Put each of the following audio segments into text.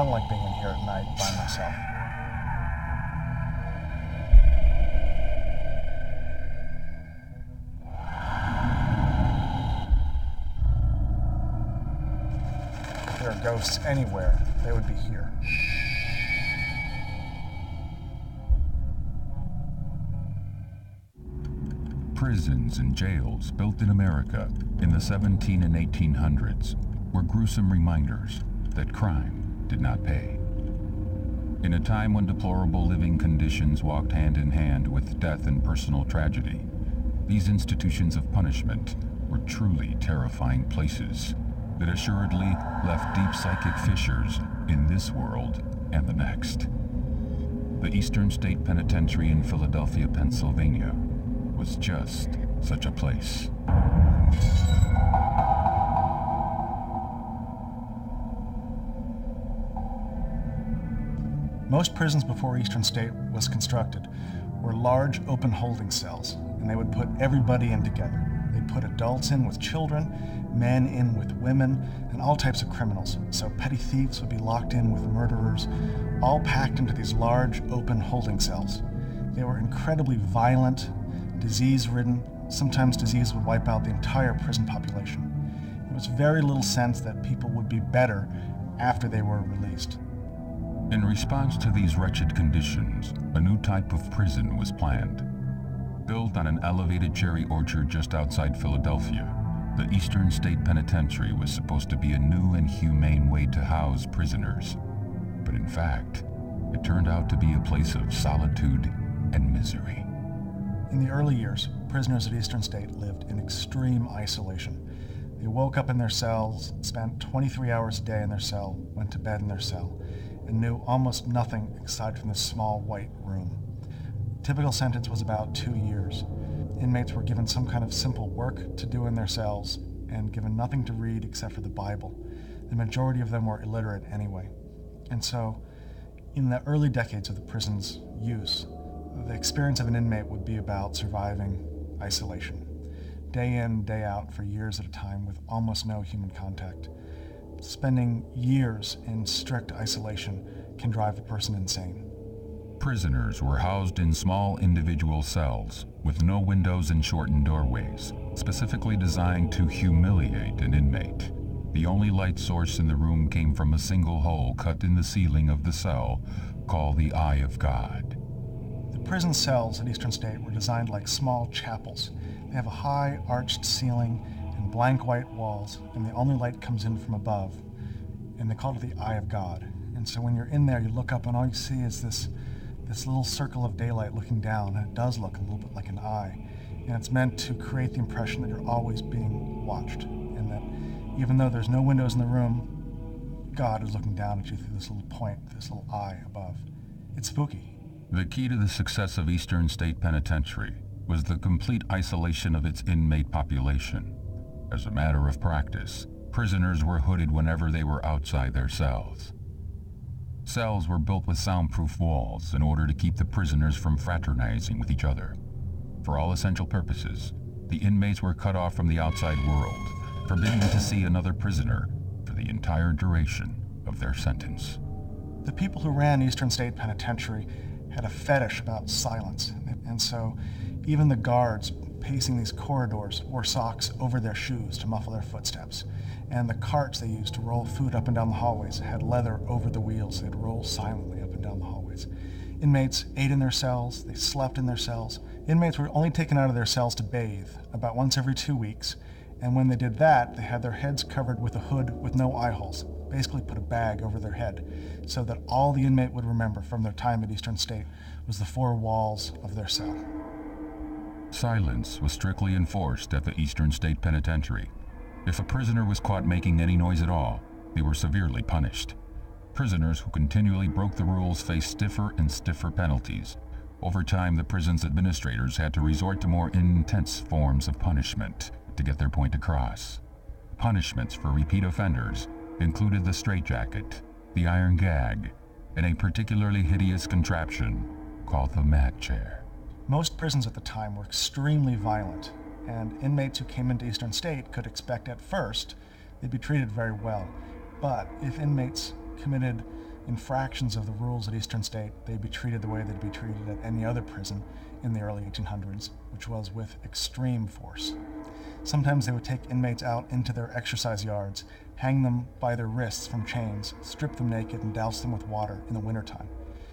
don't like being in here at night by myself. If there are ghosts anywhere, they would be here. Prisons and jails built in America in the 17 and 1800s were gruesome reminders that crime did not pay. In a time when deplorable living conditions walked hand in hand with death and personal tragedy, these institutions of punishment were truly terrifying places that assuredly left deep psychic fissures in this world and the next. The Eastern State Penitentiary in Philadelphia, Pennsylvania, was just such a place. Most prisons before Eastern State was constructed were large open holding cells, and they would put everybody in together. They'd put adults in with children, men in with women, and all types of criminals. So petty thieves would be locked in with murderers, all packed into these large open holding cells. They were incredibly violent, disease-ridden. Sometimes disease would wipe out the entire prison population. There was very little sense that people would be better after they were released. In response to these wretched conditions, a new type of prison was planned. Built on an elevated cherry orchard just outside Philadelphia, the Eastern State Penitentiary was supposed to be a new and humane way to house prisoners. But in fact, it turned out to be a place of solitude and misery. In the early years, prisoners at Eastern State lived in extreme isolation. They woke up in their cells, spent 23 hours a day in their cell, went to bed in their cell, and knew almost nothing aside from this small white room. Typical sentence was about 2 years. Inmates were given some kind of simple work to do in their cells and given nothing to read except for the Bible. The majority of them were illiterate anyway. And so, in the early decades of the prison's use, the experience of an inmate would be about surviving isolation. Day in, day out, for years at a time with almost no human contact. Spending years in strict isolation can drive a person insane. Prisoners were housed in small individual cells with no windows and shortened doorways, specifically designed to humiliate an inmate. The only light source in the room came from a single hole cut in the ceiling of the cell called the Eye of God. The prison cells at Eastern State were designed like small chapels. They have a high arched ceiling and blank white walls, and the only light comes in from above, and they call it the Eye of God. And so when you're in there, you look up and all you see is this little circle of daylight looking down, and it does look a little bit like an eye. And it's meant to create the impression that you're always being watched, and that even though there's no windows in the room, God is looking down at you through this little point, this little eye above. It's spooky. The key to the success of Eastern State Penitentiary was the complete isolation of its inmate population. As a matter of practice, prisoners were hooded whenever they were outside their cells. Cells were built with soundproof walls in order to keep the prisoners from fraternizing with each other. For all essential purposes, the inmates were cut off from the outside world, forbidden to see another prisoner for the entire duration of their sentence. The people who ran Eastern State Penitentiary had a fetish about silence, and so even the guards pacing these corridors wore socks over their shoes to muffle their footsteps, and the carts they used to roll food up and down the hallways had leather over the wheels. They'd roll silently up and down the hallways. Inmates ate in their cells, they slept in their cells. Inmates were only taken out of their cells to bathe about once every 2 weeks, and when they did that, they had their heads covered with a hood with no eye holes, basically put a bag over their head, so that all the inmate would remember from their time at Eastern State was the 4 walls of their cell. Silence was strictly enforced at the Eastern State Penitentiary. If a prisoner was caught making any noise at all, they were severely punished. Prisoners who continually broke the rules faced stiffer and stiffer penalties. Over time, the prison's administrators had to resort to more intense forms of punishment to get their point across. Punishments for repeat offenders included the straitjacket, the iron gag, and a particularly hideous contraption called the mat chair. Most prisons at the time were extremely violent, and inmates who came into Eastern State could expect at first they'd be treated very well. But if inmates committed infractions of the rules at Eastern State, they'd be treated the way they'd be treated at any other prison in the early 1800s, which was with extreme force. Sometimes they would take inmates out into their exercise yards, hang them by their wrists from chains, strip them naked, and douse them with water in the wintertime.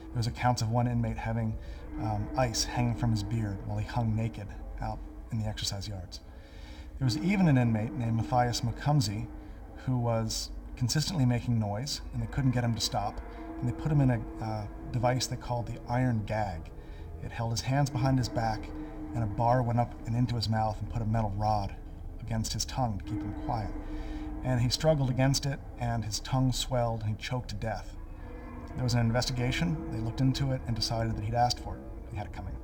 There was accounts of one inmate having ice hanging from his beard while he hung naked out in the exercise yards. There was even an inmate named Matthias Macumsey who was consistently making noise, and they couldn't get him to stop, and they put him in a device they called the iron gag. It held his hands behind his back, and a bar went up and into his mouth and put a metal rod against his tongue to keep him quiet. And he struggled against it, and his tongue swelled, and he choked to death. There was an investigation. They looked into it and decided that he'd asked for it. He had it coming.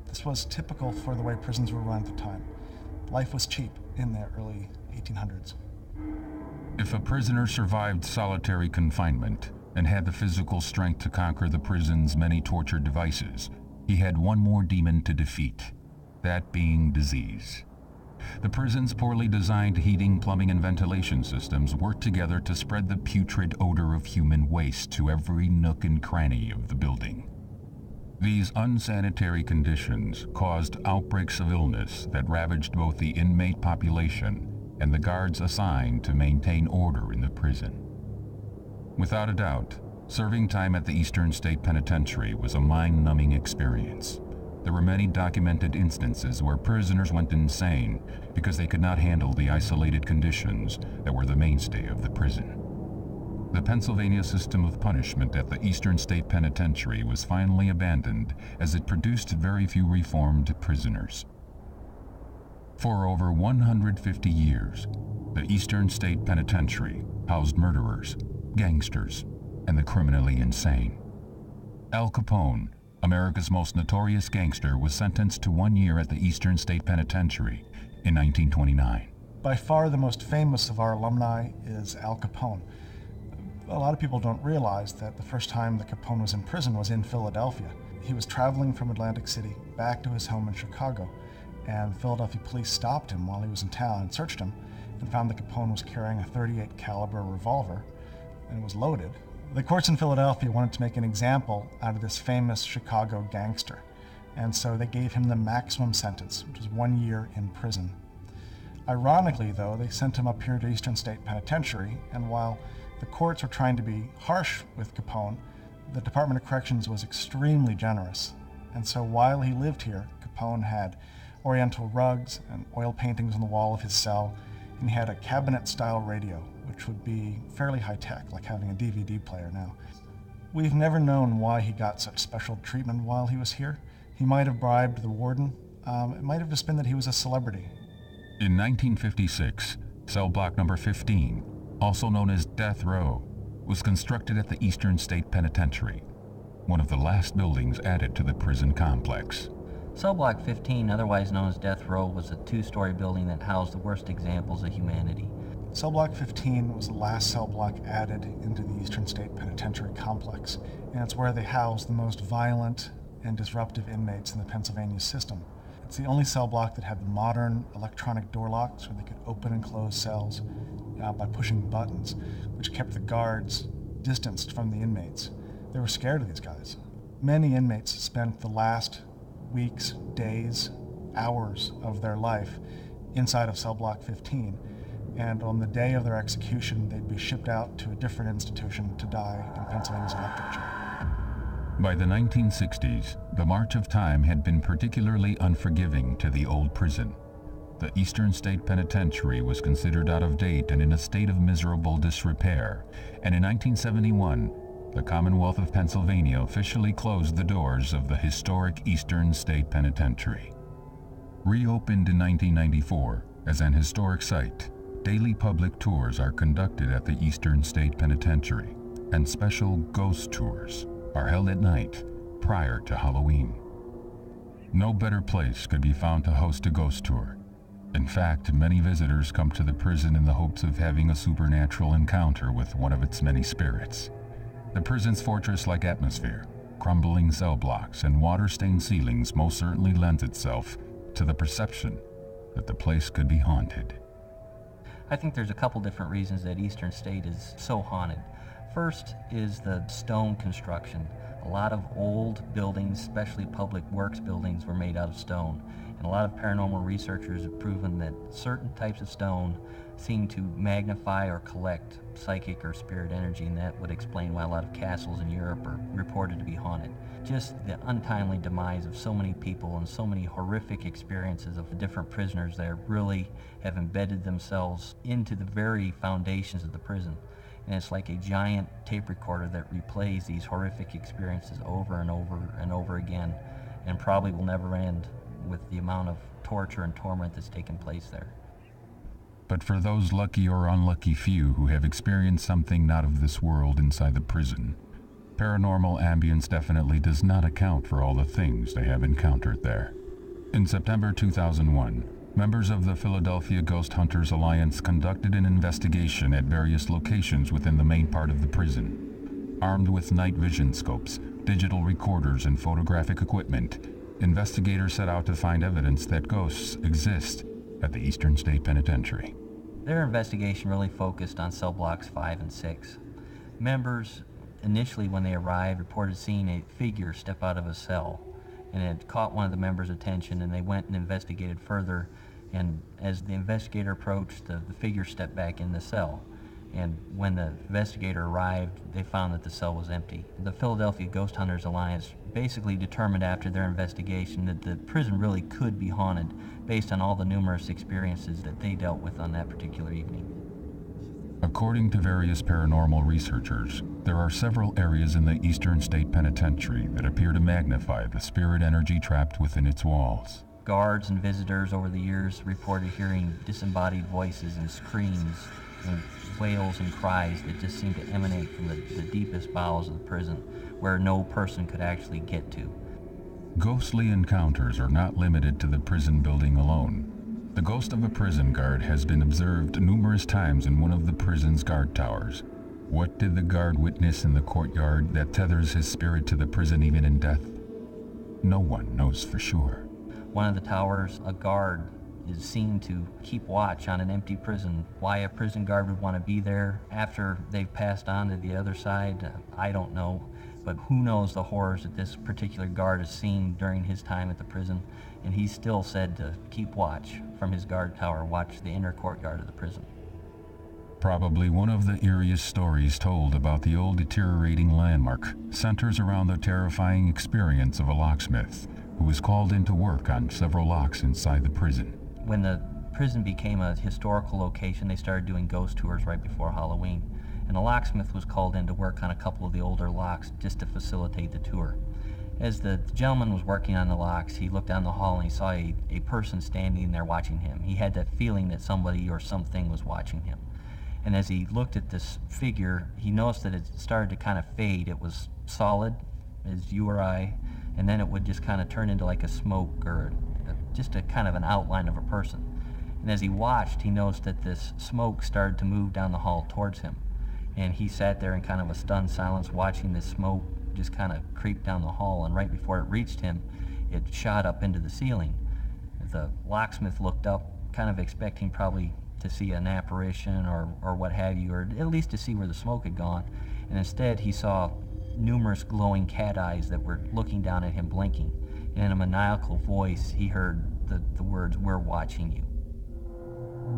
This was typical for the way prisons were run at the time. Life was cheap in the early 1800s. If a prisoner survived solitary confinement and had the physical strength to conquer the prison's many torture devices, he had one more demon to defeat, that being disease. The prison's poorly designed heating, plumbing, and ventilation systems worked together to spread the putrid odor of human waste to every nook and cranny of the building. These unsanitary conditions caused outbreaks of illness that ravaged both the inmate population and the guards assigned to maintain order in the prison. Without a doubt, serving time at the Eastern State Penitentiary was a mind-numbing experience. There were many documented instances where prisoners went insane because they could not handle the isolated conditions that were the mainstay of the prison. The Pennsylvania system of punishment at the Eastern State Penitentiary was finally abandoned as it produced very few reformed prisoners. For over 150 years, the Eastern State Penitentiary housed murderers, gangsters, and the criminally insane. Al Capone, America's most notorious gangster, was sentenced to 1 year at the Eastern State Penitentiary in 1929. By far the most famous of our alumni is Al Capone. A lot of people don't realize that the first time that Capone was in prison was in Philadelphia. He was traveling from Atlantic City back to his home in Chicago, and Philadelphia police stopped him while he was in town and searched him and found that Capone was carrying a .38 caliber revolver, and it was loaded. The courts in Philadelphia wanted to make an example out of this famous Chicago gangster, and so they gave him the maximum sentence, which was 1 year in prison. Ironically, though, they sent him up here to Eastern State Penitentiary, and while the courts were trying to be harsh with Capone, the Department of Corrections was extremely generous. And so while he lived here, Capone had oriental rugs and oil paintings on the wall of his cell, and he had a cabinet-style radio, which would be fairly high-tech, like having a DVD player now. We've never known why he got such special treatment while he was here. He might have bribed the warden. It might have just been that he was a celebrity. In 1956, cell block number 15, also known as Death Row, was constructed at the Eastern State Penitentiary, one of the last buildings added to the prison complex. Cell Block 15, otherwise known as Death Row, was a two-story building that housed the worst examples of humanity. Cell Block 15 was the last cell block added into the Eastern State Penitentiary complex, and it's where they housed the most violent and disruptive inmates in the Pennsylvania system. It's the only cell block that had the modern electronic door locks where they could open and close cells by pushing buttons, which kept the guards distanced from the inmates. They were scared of these guys. Many inmates spent the last weeks, days, hours of their life inside of cell block 15, and on the day of their execution, they'd be shipped out to a different institution to die in Pennsylvania's electric chair. By the 1960s, the march of time had been particularly unforgiving to the old prison. The Eastern State Penitentiary was considered out of date and in a state of miserable disrepair, and in 1971, the Commonwealth of Pennsylvania officially closed the doors of the historic Eastern State Penitentiary. Reopened in 1994 as an historic site, daily public tours are conducted at the Eastern State Penitentiary, and special ghost tours are held at night prior to Halloween. No better place could be found to host a ghost tour. In fact, many visitors come to the prison in the hopes of having a supernatural encounter with one of its many spirits. The prison's fortress-like atmosphere, crumbling cell blocks, and water-stained ceilings most certainly lends itself to the perception that the place could be haunted. I think there's a couple different reasons that Eastern State is so haunted. First is the stone construction. A lot of old buildings, especially public works buildings, were made out of stone. And a lot of paranormal researchers have proven that certain types of stone seem to magnify or collect psychic or spirit energy, and that would explain why a lot of castles in Europe are reported to be haunted. Just the untimely demise of so many people and so many horrific experiences of the different prisoners there really have embedded themselves into the very foundations of the prison. And it's like a giant tape recorder that replays these horrific experiences over and over and over again, and probably will never end with the amount of torture and torment that's taken place there. But for those lucky or unlucky few who have experienced something not of this world inside the prison, paranormal ambience definitely does not account for all the things they have encountered there. In September 2001, members of the Philadelphia Ghost Hunters Alliance conducted an investigation at various locations within the main part of the prison. Armed with night vision scopes, digital recorders, and photographic equipment, investigators set out to find evidence that ghosts exist at the Eastern State Penitentiary. Their investigation really focused on cell blocks 5 and 6. Members, initially when they arrived, reported seeing a figure step out of a cell, and it caught one of the members' attention, and they went and investigated further, and as the investigator approached, the figure stepped back in the cell. And when the investigator arrived, they found that the cell was empty. The Philadelphia Ghost Hunters Alliance basically determined after their investigation that the prison really could be haunted based on all the numerous experiences that they dealt with on that particular evening. According to various paranormal researchers, there are several areas in the Eastern State Penitentiary that appear to magnify the spirit energy trapped within its walls. Guards and visitors over the years reported hearing disembodied voices and screams and wails and cries that just seemed to emanate from the deepest bowels of the prison, where no person could actually get to. Ghostly encounters are not limited to the prison building alone. The ghost of a prison guard has been observed numerous times in one of the prison's guard towers. What did the guard witness in the courtyard that tethers his spirit to the prison even in death? No one knows for sure. One of the towers, a guard is seen to keep watch on an empty prison. Why a prison guard would want to be there after they've passed on to the other side, I don't know. But who knows the horrors that this particular guard has seen during his time at the prison. And he's still said to keep watch from his guard tower, watch the inner courtyard of the prison. Probably one of the eeriest stories told about the old deteriorating landmark centers around the terrifying experience of a locksmith who was called into work on several locks inside the prison. When the prison became a historical location, they started doing ghost tours right before Halloween. And a locksmith was called in to work on a couple of the older locks just to facilitate the tour. As the gentleman was working on the locks, he looked down the hall and he saw a person standing there watching him. He had that feeling that somebody or something was watching him. And as he looked at this figure, he noticed that it started to kind of fade. It was solid as you or I, and then it would just kind of turn into like a smoke or just a kind of an outline of a person. And as he watched, he noticed that this smoke started to move down the hall towards him. And he sat there in kind of a stunned silence watching this smoke just kind of creep down the hall, and right before it reached him, it shot up into the ceiling. The locksmith looked up, kind of expecting probably to see an apparition or what have you, or at least to see where the smoke had gone. And instead he saw numerous glowing cat eyes that were looking down at him, blinking. And in a maniacal voice, he heard the words, "We're watching you."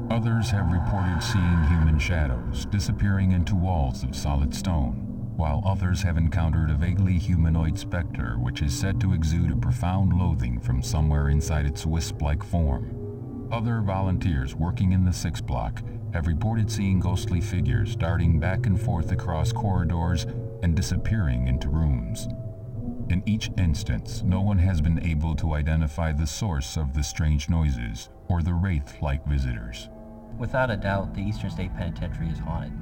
Others have reported seeing human shadows disappearing into walls of solid stone, while others have encountered a vaguely humanoid specter which is said to exude a profound loathing from somewhere inside its wisp-like form. Other volunteers working in the 6th block have reported seeing ghostly figures darting back and forth across corridors and disappearing into rooms. In each instance, no one has been able to identify the source of the strange noises or the wraith-like visitors. Without a doubt, the Eastern State Penitentiary is haunted.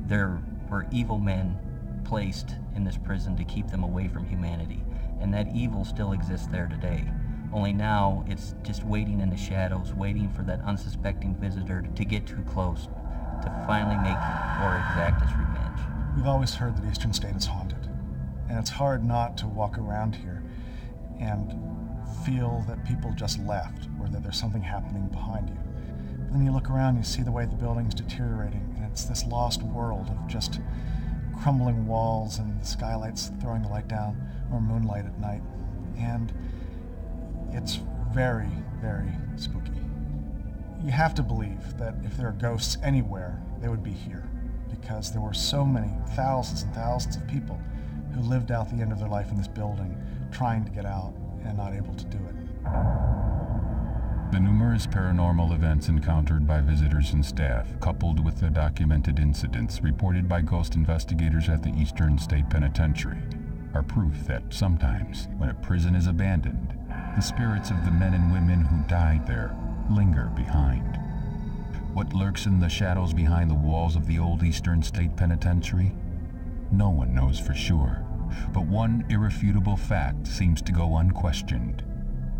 There were evil men placed in this prison to keep them away from humanity, and that evil still exists there today. Only now it's just waiting in the shadows, waiting for that unsuspecting visitor to get too close, to finally make or exact its revenge. We've always heard that Eastern State is haunted, and it's hard not to walk around here and feel that people just left, or that there's something happening behind you. But then you look around, you see the way the building's deteriorating, and it's this lost world of just crumbling walls and the skylights throwing the light down, or moonlight at night. And it's very, very spooky. You have to believe that if there are ghosts anywhere, they would be here, because there were so many thousands and thousands of people who lived out the end of their life in this building, trying to get out and not able to do it. The numerous paranormal events encountered by visitors and staff, coupled with the documented incidents reported by ghost investigators at the Eastern State Penitentiary, are proof that sometimes, when a prison is abandoned, the spirits of the men and women who died there linger behind. What lurks in the shadows behind the walls of the old Eastern State Penitentiary? No one knows for sure, but one irrefutable fact seems to go unquestioned.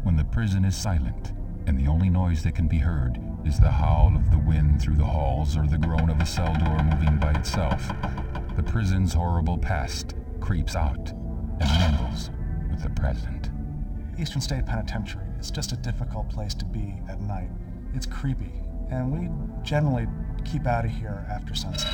When the prison is silent, and the only noise that can be heard is the howl of the wind through the halls or the groan of a cell door moving by itself, the prison's horrible past creeps out and mingles with the present. Eastern State Penitentiary is just a difficult place to be at night. It's creepy, and we generally keep out of here after sunset.